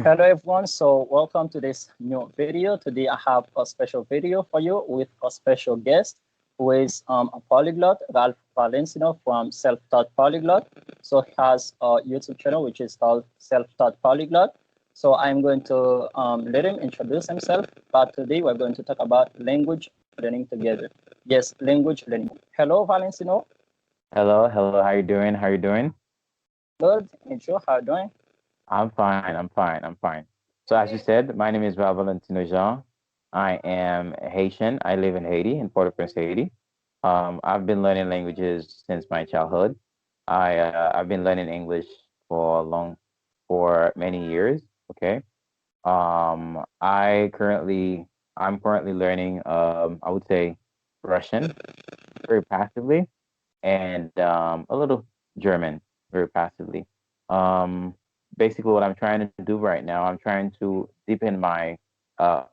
Hello everyone, so welcome to this new video. Today I have a special video for you with a special guest who is a polyglot, Ralph Valencino from Self-Taught Polyglot. So he has a YouTube channel which is called Self-Taught Polyglot. So I'm going to let him introduce himself, but today we're going to talk about language learning together. Yes, language learning. Hello Valencino. Hello, how you doing? How you doing? Good, and you, how are you doing? I'm fine. So as you said, my name is Valentino Jean. I am Haitian. I live in Haiti, in Port-au-Prince, Haiti. I've been learning languages since my childhood. I've been learning English for many years. Okay. I'm currently learning I would say Russian very passively and a little German very passively. Um, Basically, what I'm trying to do right now, I'm trying to deepen my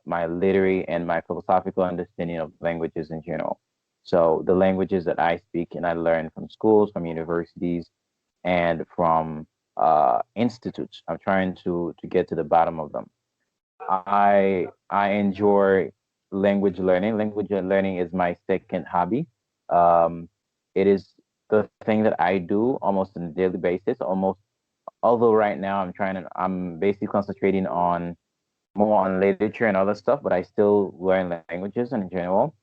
literary and my philosophical understanding of languages in general. So the languages that I speak and I learn from schools, from universities, and from institutes. I'm trying to get to the bottom of them. I enjoy language learning. Language learning is my second hobby. Um, it is the thing that I do almost on a daily basis. Almost, although right now I'm basically concentrating on more on literature and other stuff, but I still learn languages in general,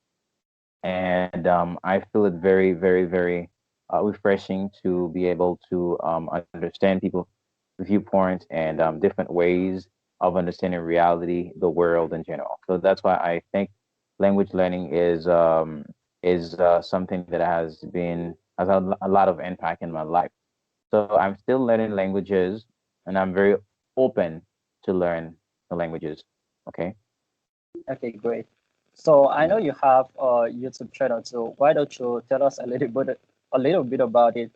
and I feel it very refreshing to be able to understand people's viewpoints and different ways of understanding reality, the world in general. So that's why I think language learning is something that has a lot of impact in my life. So I'm still learning languages, and I'm very open to learn the languages. Okay. Okay, great. So I know you have a YouTube channel, so why don't you tell us a little bit about it?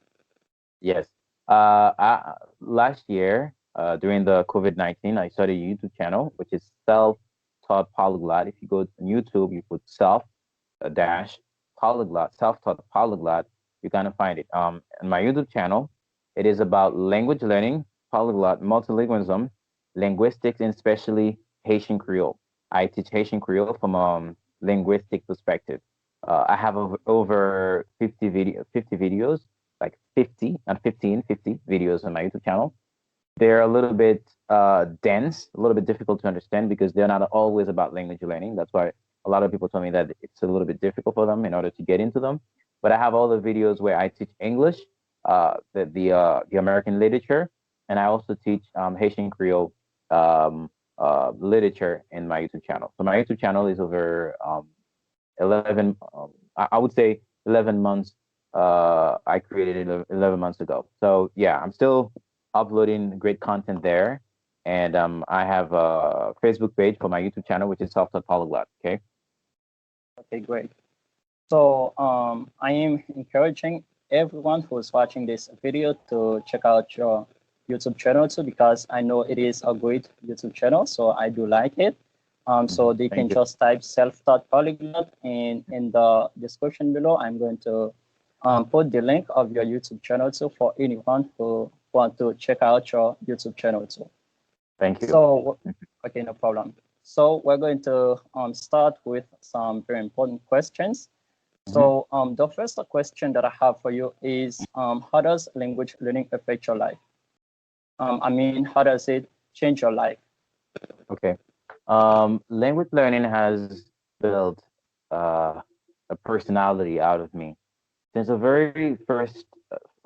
Yes. Last year, during the COVID-19, I started a YouTube channel, which is Self-Taught Polyglot. If you go on YouTube, you put self dash polyglot, self-taught polyglot, you're gonna find it. On my YouTube channel, it is about language learning, polyglot, multilingualism, linguistics, and especially Haitian Creole. I teach Haitian Creole from linguistic perspective. I have over 50 videos, like 50, not 15, 50 videos on my YouTube channel. They're a little bit dense, a little bit difficult to understand because they're not always about language learning. That's why a lot of people tell me that it's a little bit difficult for them in order to get into them. But I have all the videos where I teach English, the American literature, and I also teach Haitian Creole literature in my YouTube channel. So my YouTube channel is over 11, I would say 11 months. I created it 11 months ago. So yeah, I'm still uploading great content there. And I have a Facebook page for my YouTube channel, which is Self-Taught Polyglot. Okay. Okay, great. So I am encouraging everyone who's watching this video to check out your YouTube channel too, because I know it is a great YouTube channel, so I do like it. So they can Thank you. just type self-taught polyglot, and in the description below, I'm going to put the link of your YouTube channel too for anyone who want to check out your YouTube channel too. Thank you. So, okay, no problem. So we're going to start with some very important questions. Mhm. So the first question that I have for you is, how does language learning affect your life? I mean, how does it change your life? Okay. Language learning has built uh, a personality out of me. Since the very first,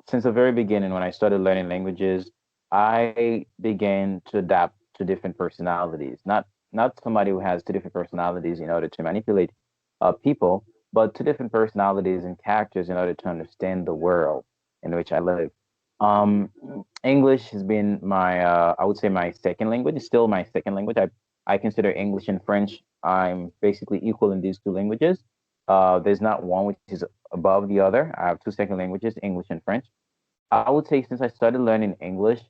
since the very beginning, when I started learning languages, I began to adapt to different personalities. Not somebody who has two different personalities in order to manipulate people, but two different personalities and characters in order to understand the world in which I live. Um, English has been I would say my second language. It's still my second language. I consider English and French. I'm basically equal in these two languages. There's not one which is above the other. I have two second languages, English and French. I would say since I started learning English,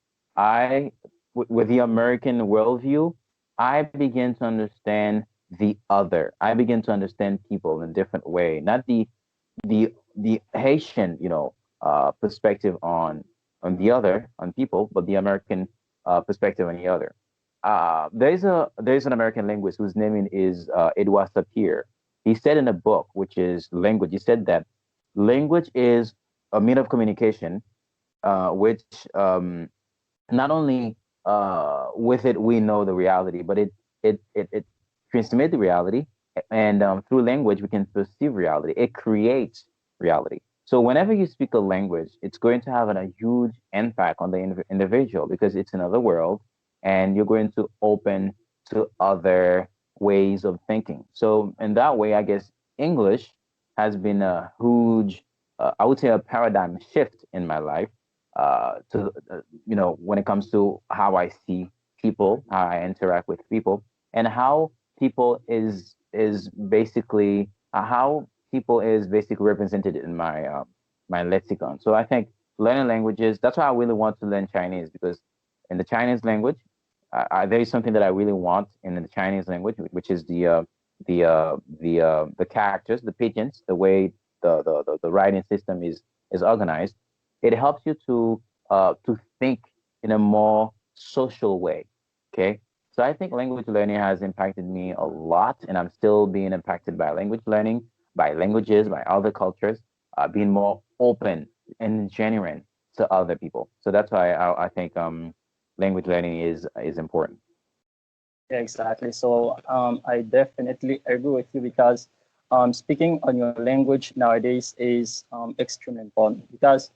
with the American worldview, I began to understand the other. I began to understand people in a different way, not the Haitian, perspective on the other, on people, but the American perspective on the other. there's an American linguist whose name is Edouard Sapir. He said in a book, which is language. He said that language is a mean of communication, which not only with it we know the reality, but it transmits the reality, and through language we can perceive reality. It creates reality. So whenever you speak a language, it's going to have a huge impact on the individual because it's another world, and you're going to open to other ways of thinking. So in that way, I guess English has been a huge, I would say, a paradigm shift in my life to when it comes to how I see people, how I interact with people, and how people is basically how people is basically represented in my lexicon. So I think learning languages. That's why I really want to learn Chinese, because in the Chinese language, there is something that I really want in the Chinese language, which is the characters, the pigeons, the way the writing system is organized. It helps you to think in a more social way. Okay, so I think language learning has impacted me a lot, and I'm still being impacted by language learning, by languages, by other cultures, being more open and genuine to other people. So that's why I think language learning is important. Yeah, exactly. So I definitely agree with you because speaking on your language nowadays is extremely important because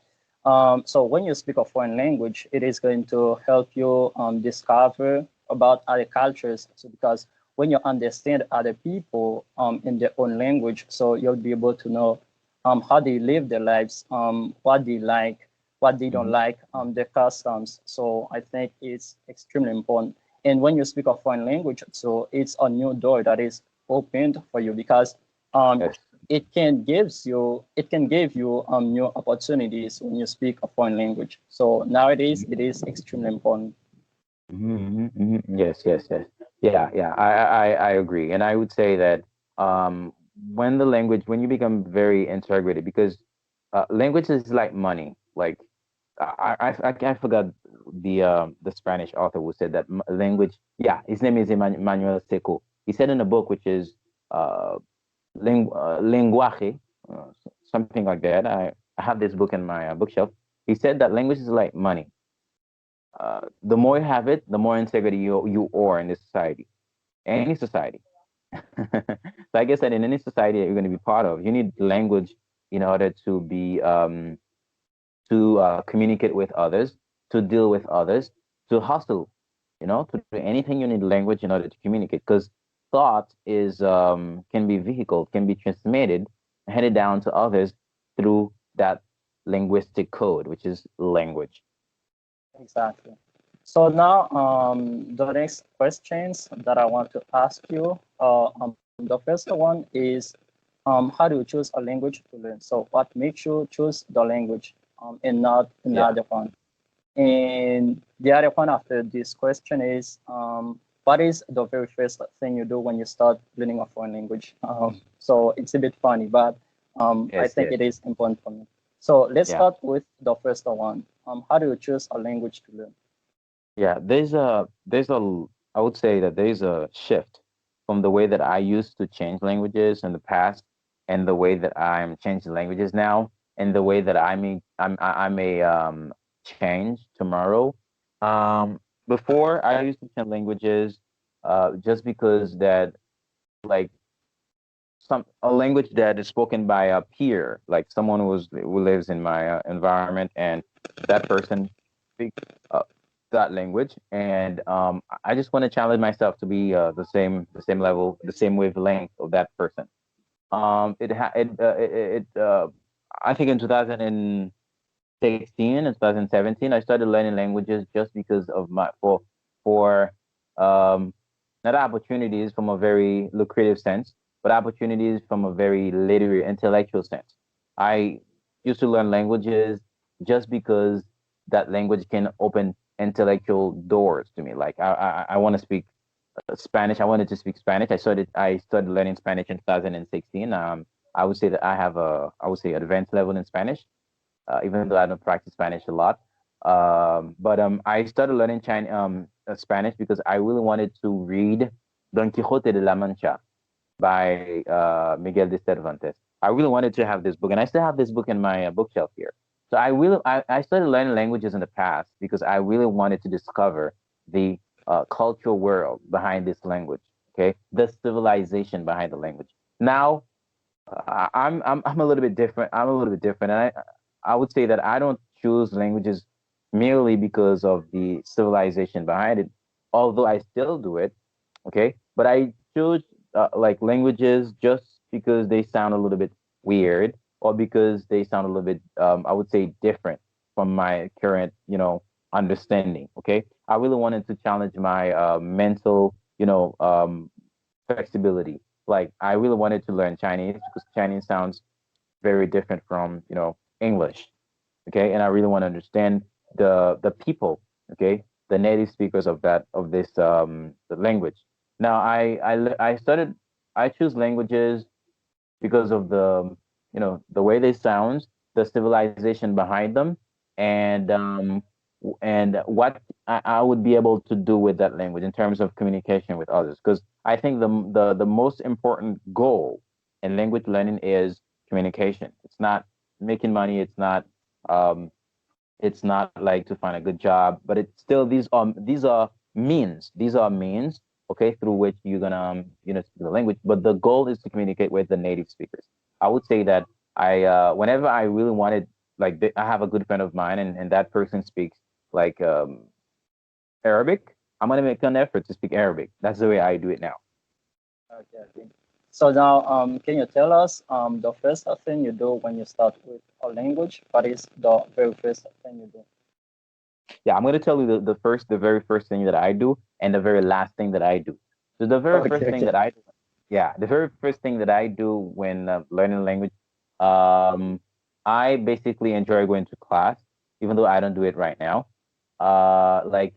so when you speak a foreign language, it is going to help you discover about other cultures. So because when you understand other people in their own language, so you'll be able to know how they live their lives, what they like, what they don't Hmm. like, their customs. So I think it's extremely important. And when you speak a foreign language, so it's a new door that is opened for you because um, Yes. it can give you new opportunities when you speak a foreign language. So nowadays it is extremely important. Yes, yes, yes. Yeah, yeah. I agree, and I would say that when the language, when you become very integrated, because language is like money. Like I forgot the Spanish author who said that language. Yeah, his name is Emmanuel Seco. He said in a book which is uh, lenguaje, something like that. I have this book in my bookshelf. He said that language is like money. The more you have it, the more integrity you are in this society, any society. So I guess that in any society that you're going to be part of, you need language in order to communicate with others, to deal with others, to hustle, to do anything. You need language in order to communicate, because thought is can be vehicle, can be transmitted, handed down to others through that linguistic code, which is language. Exactly. So now the next questions that I want to ask you, the first one is how do you choose a language to learn? So what makes you choose the language and not Yeah. another one? And the other one after this question is, what is the very first thing you do when you start learning a foreign language? So it's a bit funny, but I Yes. think Yes. it is important for me. So let's Yeah. start with the first one. How do you choose a language to learn? Yeah, I would say that there's a shift from the way that I used to change languages in the past, and the way that I'm changing languages now, and the way that I may change tomorrow. Before I used to change languages, just because that, like, a language that is spoken by a peer, like someone who lives in my environment, and that person speaks that language, and I just want to challenge myself to be the same level, the same wavelength of that person. I think in 2016 and 2017, I started learning languages just because of my for um, not opportunities from a very lucrative sense, but opportunities from a very literary, intellectual sense. I used to learn languages just because that language can open intellectual doors to me. Like I want to speak Spanish. I wanted to speak Spanish. I started learning Spanish in 2016. I would say that I have a, I would say, advanced level in Spanish, even though I don't practice Spanish a lot. But I started learning Spanish because I really wanted to read Don Quixote de la Mancha by Miguel de Cervantes. I really wanted to have this book, and I still have this book in my bookshelf here. So I started learning languages in the past because I really wanted to discover the cultural world behind this language. Okay, the civilization behind the language. Now I'm a little bit different. I'm a little bit different, and I would say that I don't choose languages merely because of the civilization behind it, although I still do it. Okay, but I choose like languages just because they sound a little bit weird or because they sound a little bit I would say different from my current understanding. Okay, I really wanted to challenge my mental flexibility. Like I really wanted to learn Chinese because Chinese sounds very different from English. Okay, and I really want to understand the people. Okay, the native speakers of this the language. Now I started I choose languages because of the the way they sound, the civilization behind them, and what I would be able to do with that language in terms of communication with others. Because I think the most important goal in language learning is communication. It's not making money. Um, it's not like to find a good job, but it's still these are means. These are means, okay, through which you're gonna speak the language. But the goal is to communicate with the native speakers. I would say that whenever I really wanted, like I have a good friend of mine, and that person speaks like Arabic. I'm gonna make an effort to speak Arabic. That's the way I do it now. Okay, okay. So now, can you tell us the first thing you do when you start with a language? What is the very first thing you do? Yeah, I'm gonna tell you the very first thing that I do and the very last thing that I do. So the very Okay, first thing okay. that I do, yeah, the very first thing that I do when learning language, um, I basically enjoy going to class, even though I don't do it right now. Like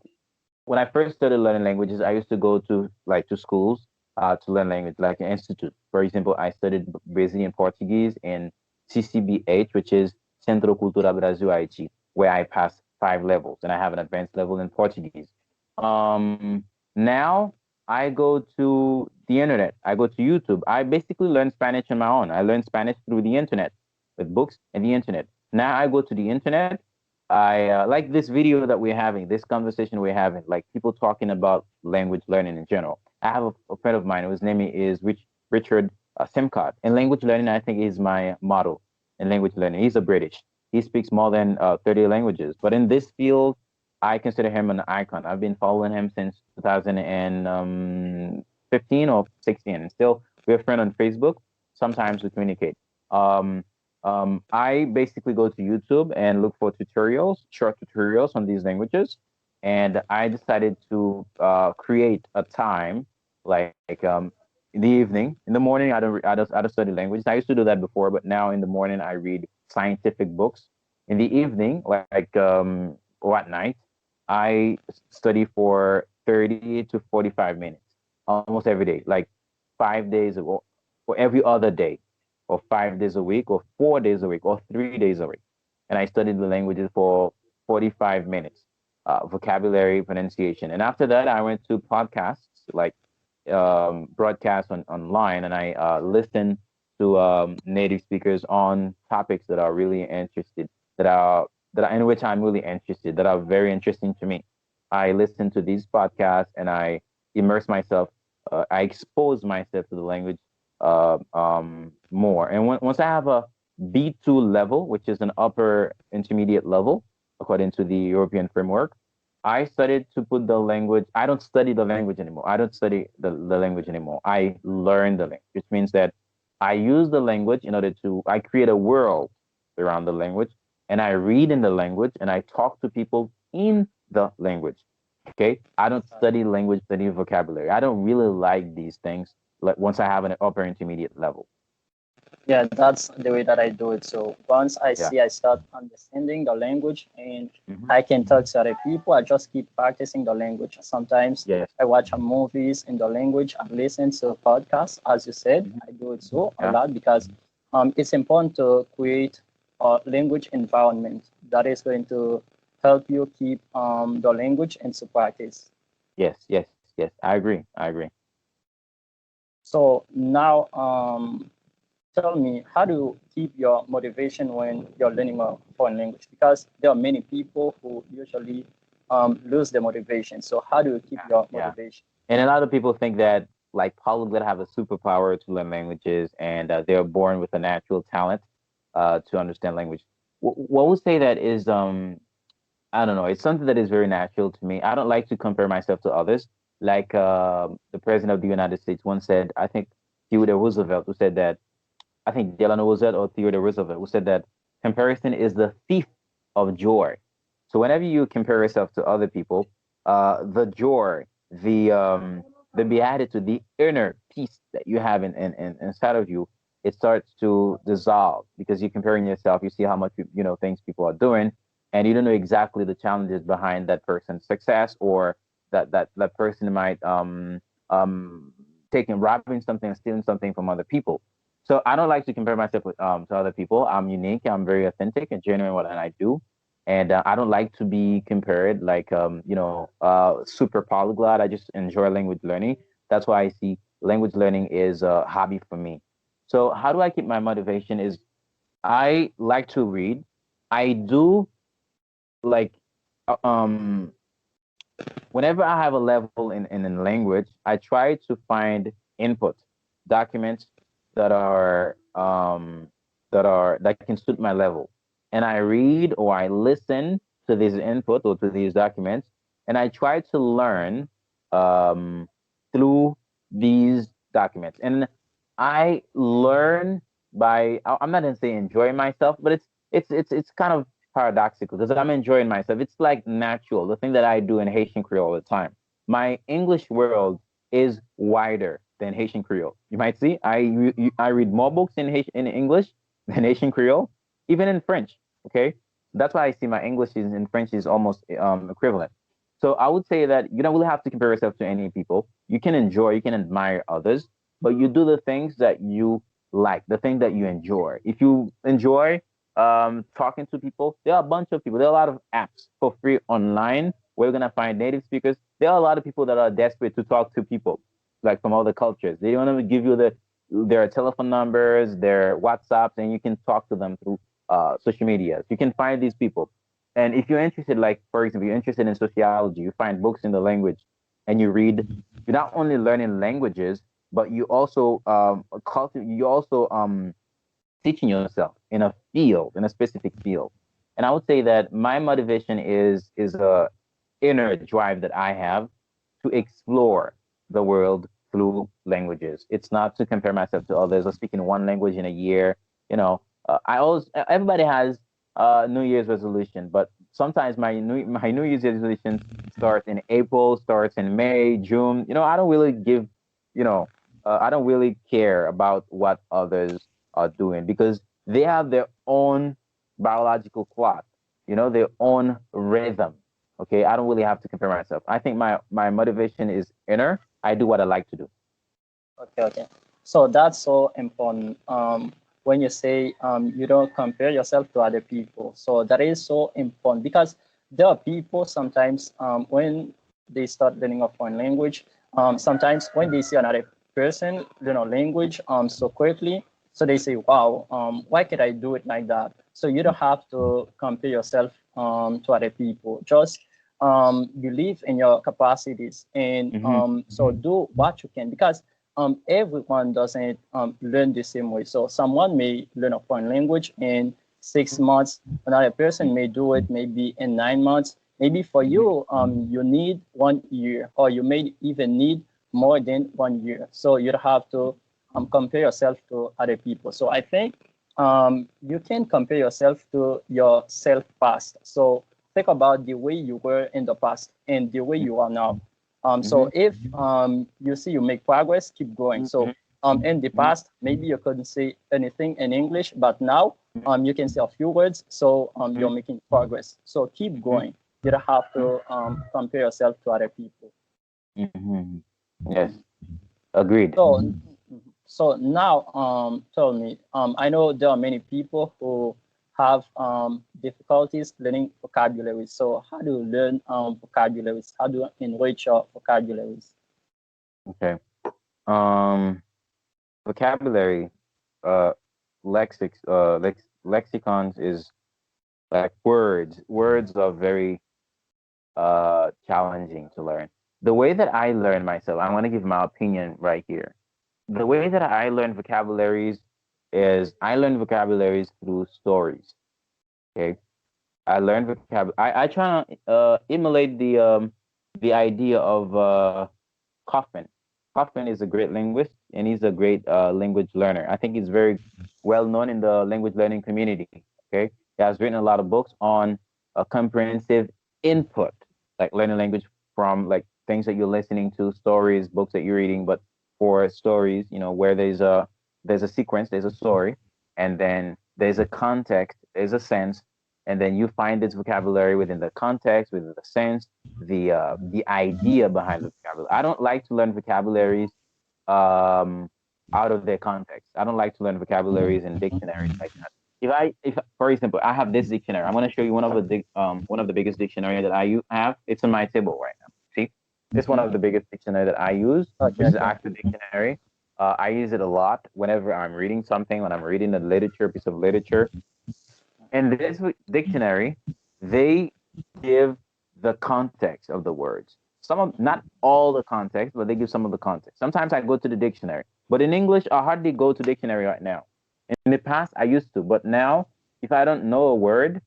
when I first started learning languages, I used to go to schools to learn language, like an institute. For example, I studied Brazilian Portuguese in CCBH, which is Centro Cultural Brasil Haiti, where I passed 5 levels, and I have an advanced level in Portuguese. Now I go to the internet. I go to YouTube. I basically learn Spanish on my own. I learn Spanish through the internet with books and the internet. Now I go to the internet. I like this video that we're having, this conversation we're having, like people talking about language learning in general. I have a friend of mine whose name is Richard Simcott. And language learning, I think, is my model in language learning. He's a British. He speaks more than 30 languages. But in this field, I consider him an icon. I've been following him since 2015 or 16. And still, we're friends on Facebook. Sometimes we communicate. Um, I basically go to YouTube and look for tutorials, short tutorials on these languages. And I decided to create a time, like in the evening. In the morning, I don't study languages. I used to do that before, but now in the morning I read scientific books. In the evening, or at night, I study for 30 to 45 minutes almost every day, like 5 days or every other day or 5 days a week or 4 days a week or 3 days a week. And I studied the languages for 45 minutes, vocabulary, pronunciation. And after that, I went to podcasts like broadcasts online, and I listened to native speakers on topics that are really interested, in which I'm really interested, that are very interesting to me. I listen to these podcasts and I immerse myself. I expose myself to the language more. And once I have a B2 level, which is an upper intermediate level, according to the European framework, I started to put the language. I don't study the language anymore. I don't study the language anymore. I learn the language, which means that I use the language in order I create a world around the language, and I read in the language, and I talk to people in the language. Okay. I don't study language, study vocabulary. I don't really like these things. Like once I have an upper intermediate level. Yeah, that's the way that I do it. So once I Yeah. see I start understanding the language and Hmm. I can Hmm. talk to other people, I just keep practicing the language. Sometimes Yes. I watch movies in the language, I listen to podcasts. As you said, Hmm. I do it Hmm. so a Yeah. lot because Hmm. it's important to create a language environment that is going to help you keep the language into practice. Yes, yes, yes. I agree. I agree. So now, tell me, how do you keep your motivation when you're learning a foreign language? Because there are many people who usually lose their motivation. So how do you keep Yeah, your yeah. motivation? And a lot of people think that like polyglot have a superpower to learn languages, and they're born with a natural talent to understand language. What would say that is I don't know. It's something that is very natural to me. I don't like to compare myself to others. Like the president of the United States once said, I think Theodore Roosevelt, who said that, I think Delano Roosevelt or Theodore Roosevelt, who said that comparison is the thief of joy. So whenever you compare yourself to other people, the joy, the beatitude, the inner peace that you have inside of you, it starts to dissolve because you're comparing yourself. You see how much things people are doing, and you don't know exactly the challenges behind that person's success, or that person might um taking robbing something and stealing something from other people. So I don't like to compare myself with to other people. I'm unique. I'm very authentic and genuine what I do, and I don't like to be compared like super polyglot. I just enjoy language learning. That's why I see language learning is a hobby for me. So how do I keep my motivation? Is I like to read. I do like uh, um whenever I have a level in language, I try to find input documents that are that can suit my level, and I read or I listen to these input or to these documents, and I try to learn um, through these documents, and I learn by I'm not gonna say enjoying myself, but it's kind of paradoxical because I'm enjoying myself. It's like natural, the thing that I do in Haitian Creole all the time. My English world is wider than Haitian Creole. You might see I read more books in English than Haitian Creole, even in French. Okay, that's why I see my English is in French is almost equivalent. So I would say that you don't really have to compare yourself to any people. You can enjoy, you can admire others, but you do the things that you like, the thing that you enjoy. If you enjoy talking to people. There are a bunch of people. There are a lot of apps for free online where you're gonna find native speakers. There are a lot of people that are desperate to talk to people, like from other cultures. They want to give you their telephone numbers, their WhatsApps, and you can talk to them through social medias. You can find these people. And if you're interested, like for example, you're interested in sociology, you find books in the language and you read, you're not only learning languages, but you also you also teaching yourself in a field, in a specific field. And I would say that my motivation is a inner drive that I have to explore the world through languages. It's not to compare myself to others or speaking one language in a year. I always everybody has New Year's resolution, but sometimes my New Year's resolution starts in April, starts in May, June. I don't really give, I don't really care about what others are doing because they have their own biological clock, their own rhythm. Okay, I don't really have to compare myself. I think my motivation is inner. I do what I like to do. Okay, okay. So that's so important. When you say you don't compare yourself to other people, so that is so important because there are people sometimes when they start learning a foreign language, sometimes when they see another person learn a language so quickly, so they say, "Wow, why can't I do it like that?" So you don't have to compare yourself to other people. Just believe in your capacities and Mm-hmm. so do what you can because everyone doesn't learn the same way. So someone may learn a foreign language in 6 months. Another person may do it maybe in 9 months. Maybe for you, you need 1 year, or you may even need more than 1 year. So you have to compare yourself to other people. So I think you can compare yourself to your self past. So think about the way you were in the past and the way you are now. So Mm-hmm. if you see you make progress, keep going. So in the past, maybe you couldn't say anything in English, but now you can say a few words. So you're making progress. So keep going. You don't have to compare yourself to other people. Mm-hmm. Yes, agreed. So, so now, tell me. I know there are many people who have difficulties learning vocabularies. So how do you learn vocabularies? How do you enrich your vocabularies? Okay. Um, vocabulary, uh, lexicons is like words. Words are very challenging to learn. The way that I learn myself, I want to give my opinion right here. The way that I learn vocabularies is I learn vocabularies through stories. Okay. I learn I try to emulate the idea of Kaufman. Kaufman is a great linguist and he's a great language learner. I think he's very well known in the language learning community. Okay, he has written a lot of books on comprehensive input, like learning language from like things that you're listening to, stories, books that you're reading. But for stories, where there's a sequence, there's a story, and then there's a context, there's a sense, and then you find this vocabulary within the context, within the sense, the idea behind the vocabulary. I don't like to learn vocabularies out of their context. I don't like to learn vocabularies in dictionaries like that. If for example, I have this dictionary. I'm going to show you one of the biggest dictionary that have. It's on my table right now. See, it's one of the biggest dictionary that I use, Okay, which is okay. actual dictionary. I use it a lot whenever I'm reading something, when I'm reading a piece of literature. In this dictionary, they give the context of the words. Not all the context, but they give some of the context. Sometimes I go to the dictionary, but in English, I hardly go to dictionary right now. In the past, I used to, but now, if I don't know a word,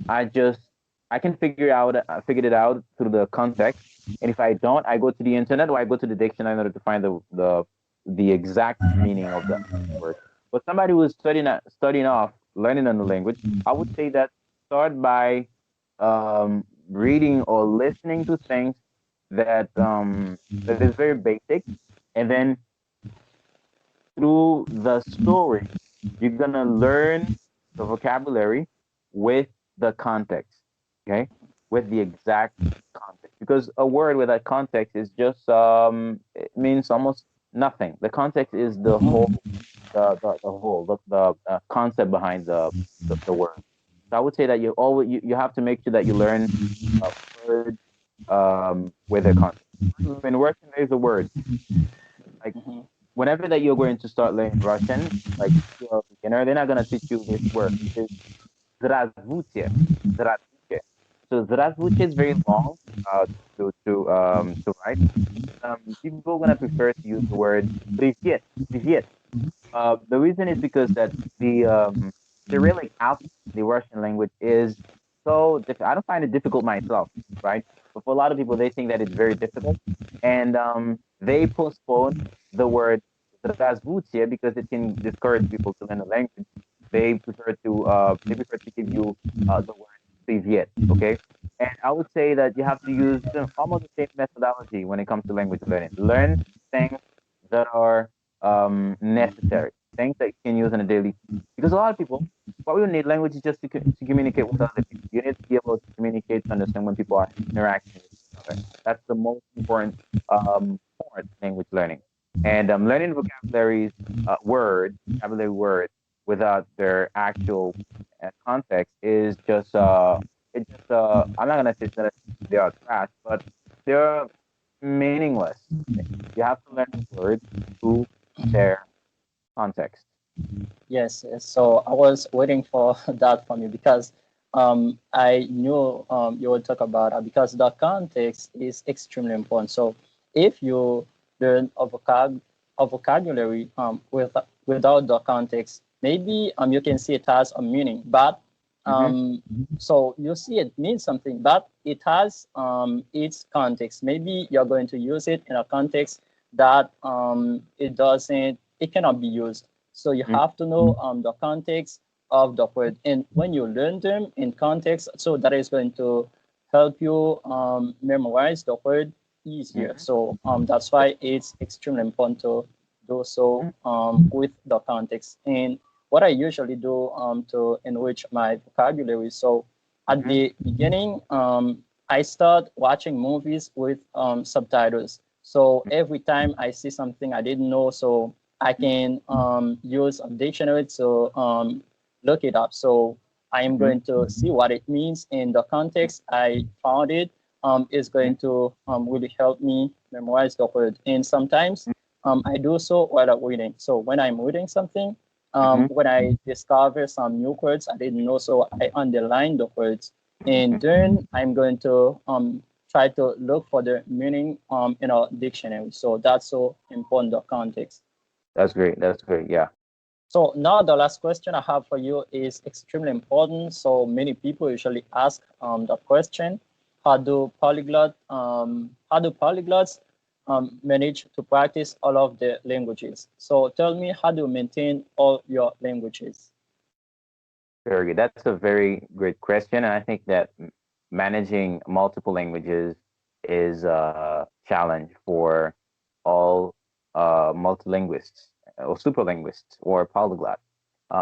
I can figure it out through the context. And if I don't, I go to the internet or I go to the dictionary in order to find the exact meaning of the word. But somebody who's studying off, learning a new language, I would say that start by reading or listening to things that is very basic, and then through the story, you're gonna learn the vocabulary with the context, okay, with the exact context. Because a word without context is just it means almost nothing. The context is the whole, the concept behind the word. So I would say that you have to make sure that you learn a word with a context. In Russian, there's a word like Mhm. whenever that you're going to start learning Russian, like you're a beginner, they're not gonna teach you this word, which is здравствуйте. Здравствуйте. So здравствуйте is very long to write. People are gonna prefer to use the word привет. Привет. The reason is because that the Cyrillic alphabet, the Russian language, is so difficult. I don't find it difficult myself, right? But for a lot of people, they think that it's very difficult, and they postpone the word здравствуйте because it can discourage people to learn the language. They prefer to give you the word привет, okay? And I would say that you have to use almost the same methodology when it comes to language learning. Learn things that are necessary, things that you can use on a daily. Because a lot of people, what we need language is just to communicate with other people. You need to be able to communicate to understand when people are interacting with each other. That's the most important part of language learning. And learning vocabulary words without their actual context is just I'm not gonna say that they are trash, but they're meaningless. You have to learn words through their context. Yes, yes. So I was waiting for that from you because I knew you would talk about it because the context is extremely important. So if you learn a vocabulary without the context, maybe you can see it has a meaning, but Mm-hmm. so you see it means something, but it has its context. Maybe you're going to use it in a context that it cannot be used. So you have to know the context of the word, and when you learn them in context, so that is going to help you memorize the word easier. Mm-hmm. So that's why it's extremely important to do so with the context. And what I usually do to enrich my vocabulary. So at Mm-hmm. the beginning, I start watching movies with subtitles. So every time I see something I didn't know, so I can use a dictionary to look it up. So I am Mm-hmm. going to see what it means in the context I found it. Is going to really help me memorize the word. And sometimes I do so while I'm reading. So when I'm reading something, Mm-hmm. when I discover some new words I didn't know, so I underline the words. And Mm-hmm. then I'm going to try to look for the meaning in a dictionary. So that's so important, the context. That's great. That's great. Yeah. So now the last question I have for you is extremely important. So many people usually ask the question, how do polyglots manage to practice all of the languages? So tell me, how do you maintain all your languages? Very good. That's a very great question. And I think that managing multiple languages is a challenge for all multilinguists or superlinguists or polyglot.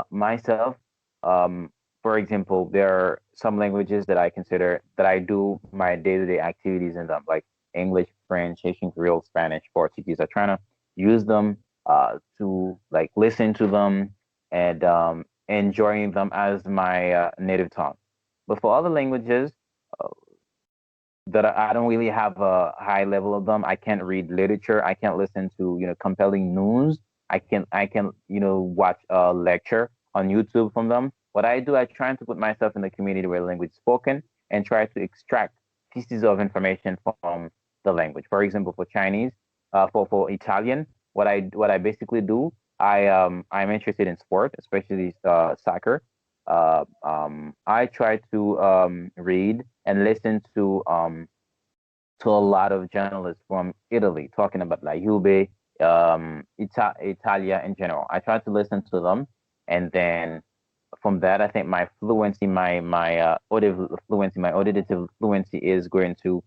Myself, um, for example, there are some languages that I consider that I do my day-to-day activities in them, like English, French, Haitian Creole, Spanish, Portuguese. I try to use them to like listen to them and enjoying them as my native tongue. But for other languages uh, that I don't really have a high level of them, I can't read literature. I can't listen to compelling news. I can watch a lecture on YouTube from them. What I do, I try to put myself in the community where the language is spoken and try to extract pieces of information from the language. For example, for Chinese, for Italian, what I basically do, I'm interested in sport, especially soccer. I try to read and listen to a lot of journalists from Italy talking about like Juve, Italia in general. I try to listen to them, and then from that, I think my fluency, my auditive fluency, my auditive fluency is going to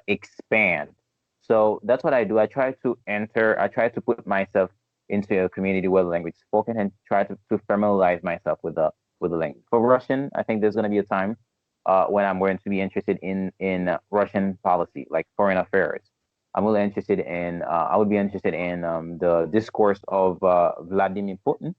expand. So that's what I do. I try to enter. I try to put myself into a community where the language is spoken and try to familiarize myself with the language. For Russian, I think there's going to be a time when I'm going to be interested in Russian policy, like foreign affairs. I'm really interested in. I would be interested in the discourse of Vladimir Putin,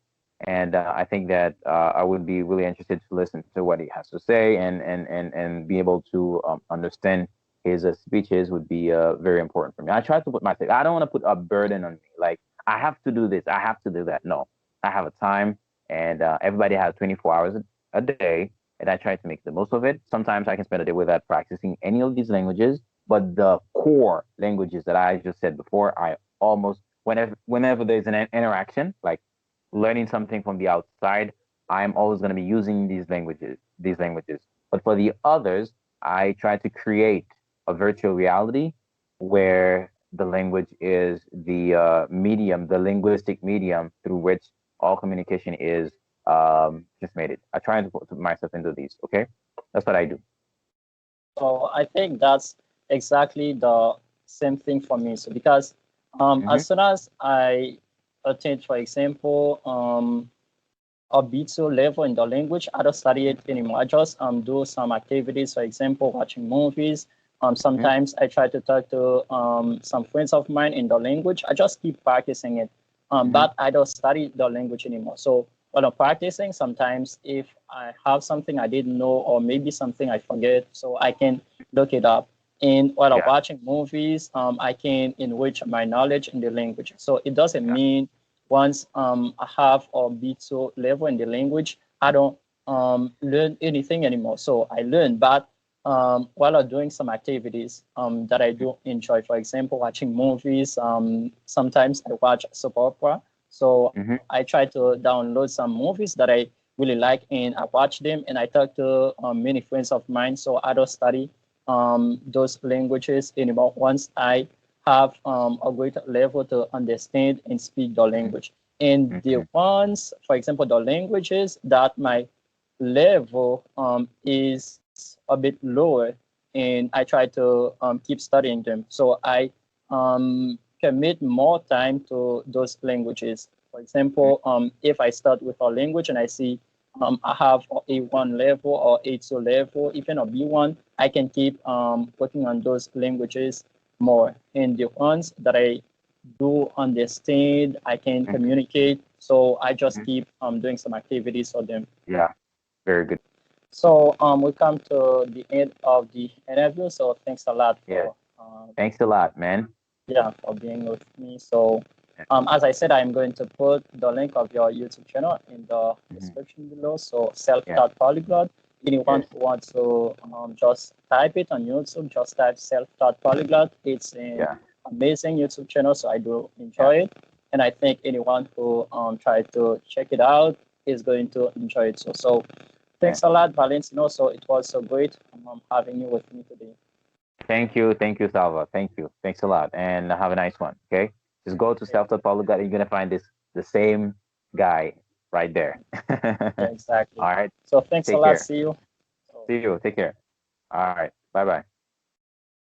and I think that I would be really interested to listen to what he has to say and be able to understand his speeches would be very important for me. I try to put myself. I don't want to put a burden on me. Like I have to do this. I have to do that. No, I have a time, and everybody has 24 hours a day, and I try to make the most of it. Sometimes I can spend a day without practicing any of these languages, but the core languages that I just said before, I almost whenever there's an interaction, like learning something from the outside, I'm always going to be using these languages. But for the others, I try to create a virtual reality where the language is the medium, the linguistic medium through which all communication is just made it. I try to put myself into these. Okay, that's what I do. So I think that's exactly the same thing for me. So because Mm-hmm. as soon as I attain, for example, a B2 level in the language, I don't study it anymore. I just do some activities, for example, watching movies. Mm-hmm. Sometimes I try to talk to some friends of mine in the language. I just keep practicing it, Mm-hmm. but I don't study the language anymore. So when I'm practicing, sometimes if I have something I didn't know or maybe something I forget, so I can look it up. And while I'm Yeah. watching movies, I can enrich my knowledge in the language. So it doesn't Yeah. mean once I have a B2 level in the language, I don't learn anything anymore. So I learn, but while I'm doing some activities that I do enjoy, for example, watching movies, sometimes I watch soap opera. So Mm-hmm. I try to download some movies that I really like and I watch them and I talk to many friends of mine. So I don't study those languages anymore once I have a great level to understand and speak the language. And the Mm-hmm. ones, for example, the languages that my level is a bit lower, and I try to keep studying them. So I commit more time to those languages. For example, if I start with a language and I see I have a A1 level or A2 level, even a B1, I can keep working on those languages more. And the ones that I do understand, I can Mm-hmm. communicate. So I just Mm-hmm. keep doing some activities for them. Yeah. Very good. So we come to the end of the interview. So thanks a lot Yeah. for Thanks a lot, man. yeah, for being with me. So Yeah. as I said, I'm going to put the link of your YouTube channel in the Mhm. description below. So Yeah. self-taught polyglot. Anyone Yes. who wants to just type it on YouTube, just type self-taught polyglot. It's an Yeah. amazing YouTube channel, so I do Yeah. enjoy it. And I think anyone who try to check it out is going to enjoy it. So Yeah. thanks a lot, Valentino. So it was so great having you with me today. Thank you. Thank you, Salva. Thank you. Thanks a lot. And have a nice one. Okay. Just go to Yeah, Self Taught Polyglot. You're gonna find this the same guy right there. yeah, exactly. All right. So thanks a Take lot. care. See you. So, See you. Take care. All right. Bye bye.